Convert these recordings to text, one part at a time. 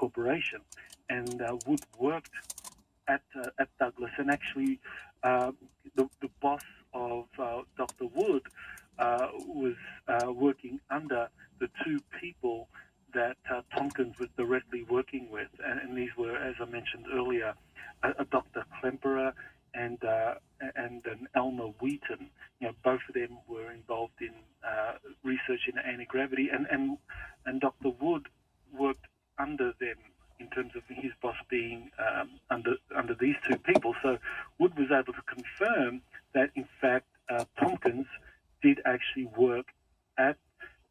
Corporation, and Wood worked at Douglas, and actually the boss of Dr. Wood was working under the two people that Tompkins was directly working with, and these were, as I mentioned earlier, a Dr. Klemperer and an Elmer Wheaton. Both of them were involved in research in anti-gravity, and Dr. Wood worked under them in terms of his boss being under these two people. So Wood was able to confirm that, in fact, Tompkins did actually work at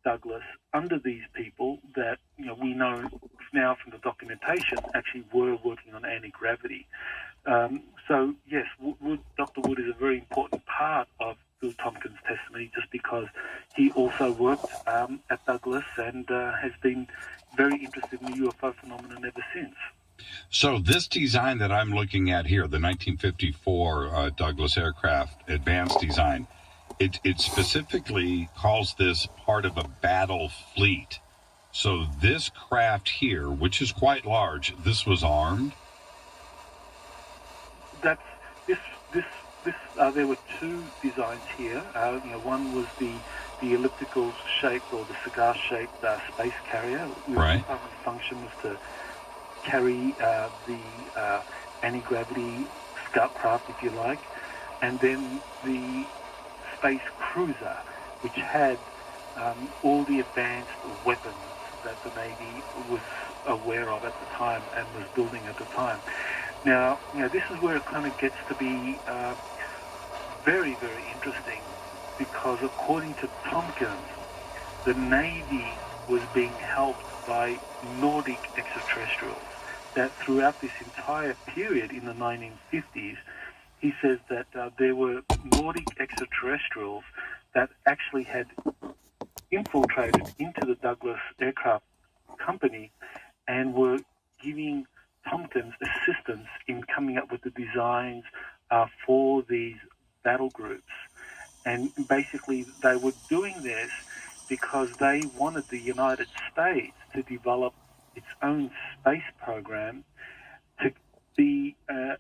Douglas under these people that we know now from the documentation actually were working on anti-gravity. So yes, Dr. Wood is a very important part of Bill Tompkins' testimony, just because he also worked at Douglas and has been very interested in the UFO phenomenon ever since. So this design that I'm looking at here, the 1954 Douglas aircraft advanced design, it specifically calls this part of a battle fleet. So this craft here, which is quite large, this was armed? There were two designs here. One was the elliptical shaped or the cigar-shaped space carrier. Right. Its primary function was to carry the anti-gravity scout craft, if you like, and then the space cruiser, which had all the advanced weapons that the Navy was aware of at the time and was building at the time. Now, this is where it kind of gets to be very, very interesting, because according to Tompkins, the Navy was being helped by Nordic extraterrestrials. That throughout this entire period in the 1950s, he says that there were Nordic extraterrestrials that actually had infiltrated into the Douglas Aircraft Company and were giving Tompkins assistance in coming up with the designs for these battle groups. And basically they were doing this because they wanted the United States to develop its own space program to be a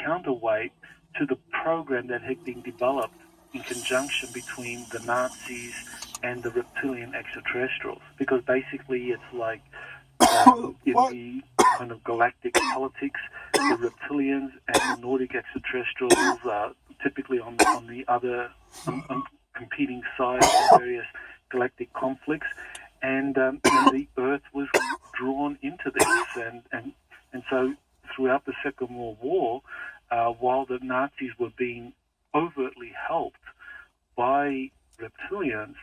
counterweight to the program that had been developed in conjunction between the Nazis and the reptilian extraterrestrials. Because basically it's like in the kind of galactic politics, the reptilians and the Nordic extraterrestrials are typically on the other competing sides of various galactic conflicts, and the Earth was drawn into this, and so throughout the Second World War, while the Nazis were being overtly helped by reptilians,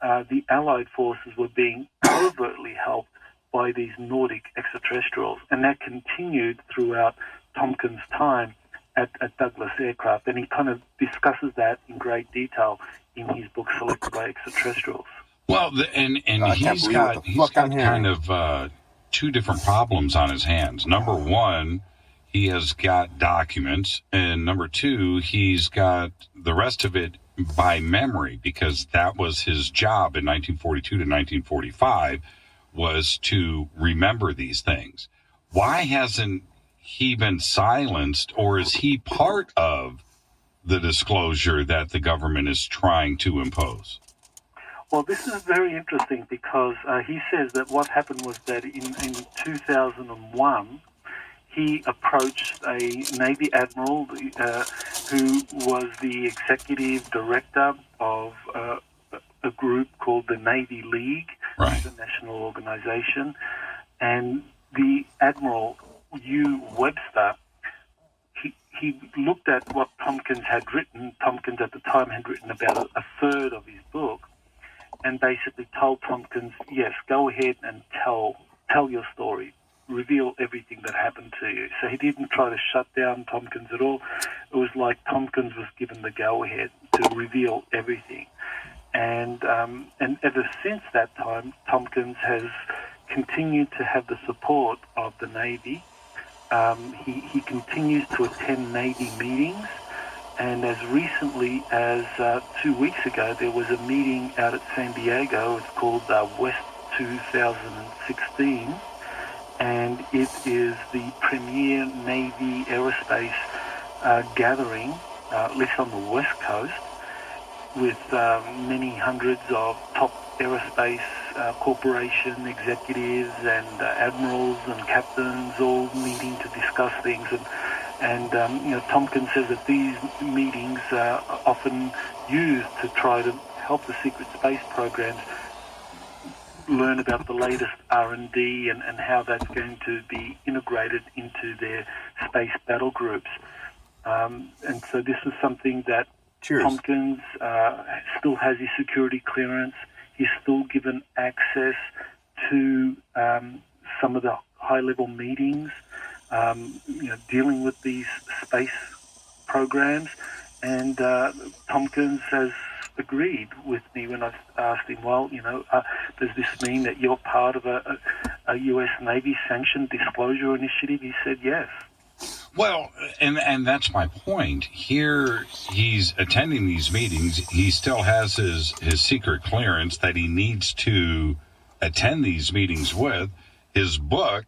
the Allied forces were being covertly helped by these Nordic extraterrestrials, and that continued throughout Tompkins' time at Douglas Aircraft, and he kind of discusses that in great detail in his book Selected by Extraterrestrials. Well, and he's got kind of two different problems on his hands. Number one, he has got documents, and number two, he's got the rest of it by memory, because that was his job in 1942 to 1945, was to remember these things. Why hasn't he been silenced, or is he part of the disclosure that the government is trying to impose? Well, this is very interesting, because he says that what happened was that in 2001, he approached a Navy admiral who was the executive director of a group called the Navy League, right, the national organization, and the Admiral Hugh Webster, he looked at what Tompkins had written. Tompkins at the time had written about a third of his book, and basically told Tompkins, yes, go ahead and tell your story, reveal everything that happened to you. So he didn't try to shut down Tompkins at all. It was like Tompkins was given the go-ahead to reveal everything. And ever since that time, Tompkins has continued to have the support of the Navy. He continues to attend Navy meetings, and as recently as 2 weeks ago, there was a meeting out at San Diego. It's called West 2016, and it is the premier Navy aerospace gathering, at least on the West Coast, with many hundreds of top aerospace corporation executives and admirals and captains all meeting to discuss things. And Tompkins says that these meetings are often used to try to help the secret space programs learn about the latest R&D and how that's going to be integrated into their space battle groups. And so this is something that Tompkins still has his security clearance. He's still given access to some of the high-level meetings, dealing with these space programs. And Tompkins has agreed with me when I asked him, well, does this mean that you're part of a U.S. Navy-sanctioned disclosure initiative? He said yes. Well, and that's my point. Here, he's attending these meetings. He still has his secret clearance that he needs to attend these meetings with. His book,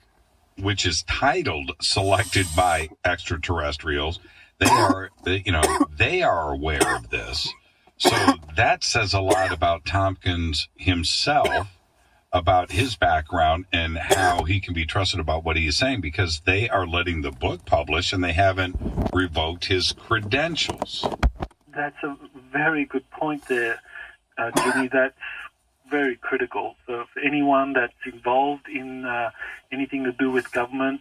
which is titled Selected by Extraterrestrials, they are aware of this. So that says a lot about Tompkins himself, about his background and how he can be trusted about what he is saying, because they are letting the book publish and they haven't revoked his credentials. That's a very good point there, Jimmy. That's very critical. So for anyone that's involved in anything to do with government,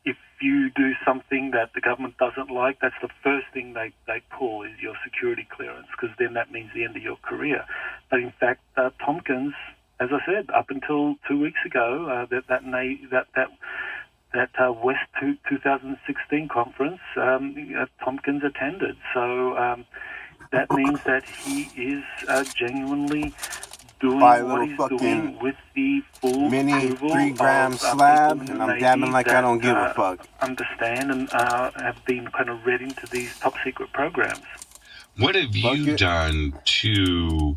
if you do something that the government doesn't like, that's the first thing they pull is your security clearance, because then that means the end of your career. But in fact, Tompkins, as I said, up until 2 weeks ago, that West 2016 conference, Tompkins attended. So that means that he is genuinely doing what he's doing with the full mini approval 3-gram slab, and I'm dabbing like I don't give a fuck. Understand and have been kind of read into these top secret programs. What have you done to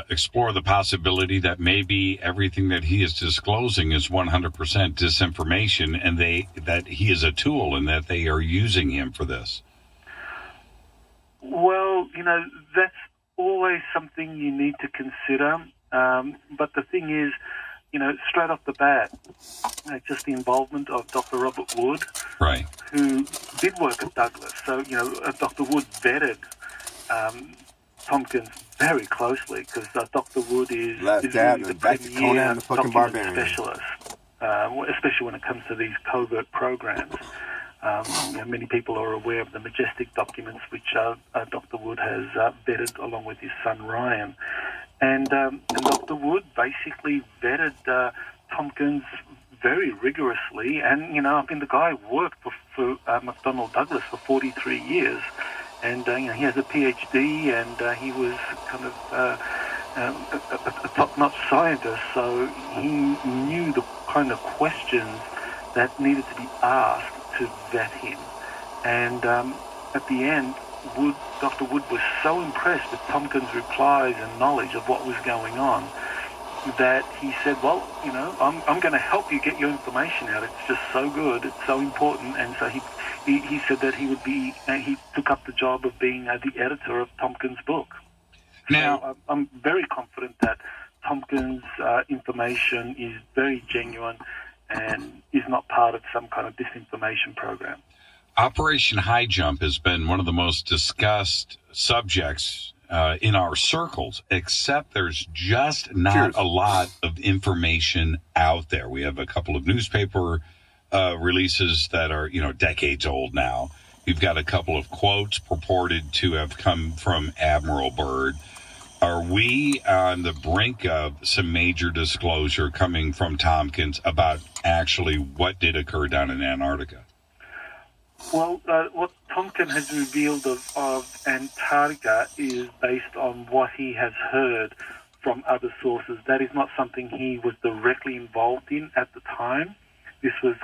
explore the possibility that maybe everything that he is disclosing is 100% disinformation, and that he is a tool and that they are using him for this? Well, that's always something you need to consider. But the thing is, straight off the bat, just the involvement of Dr. Robert Wood, right, who did work at Douglas. So, Dr. Wood vetted Tompkins very closely, because Dr. Wood is really the premier document specialist, especially when it comes to these covert programs. Many people are aware of the Majestic documents, which Dr. Wood has vetted along with his son Ryan. And Dr. Wood basically vetted Tompkins very rigorously. And, the guy worked for McDonnell Douglas for 43 years. And, he has a PhD, and he was kind of a top-notch scientist. So he knew the kind of questions that needed to be asked to vet him. And at the end, Dr. Wood was so impressed with Tompkins' replies and knowledge of what was going on that he said, well, I'm going to help you get your information out. It's just so good. It's so important. And so he said that he took up the job of being the editor of Tompkins' book. Now, so I'm very confident that Tompkins' information is very genuine and is not part of some kind of disinformation program. Operation High Jump has been one of the most discussed subjects in our circles, except there's just not a lot of information out there. We have a couple of newspaper releases that are, decades old now. We've got a couple of quotes purported to have come from Admiral Byrd. Are we on the brink of some major disclosure coming from Tompkins about actually what did occur down in Antarctica? Well, what Tompkins has revealed of Antarctica is based on what he has heard from other sources. That is not something he was directly involved in at the time. This was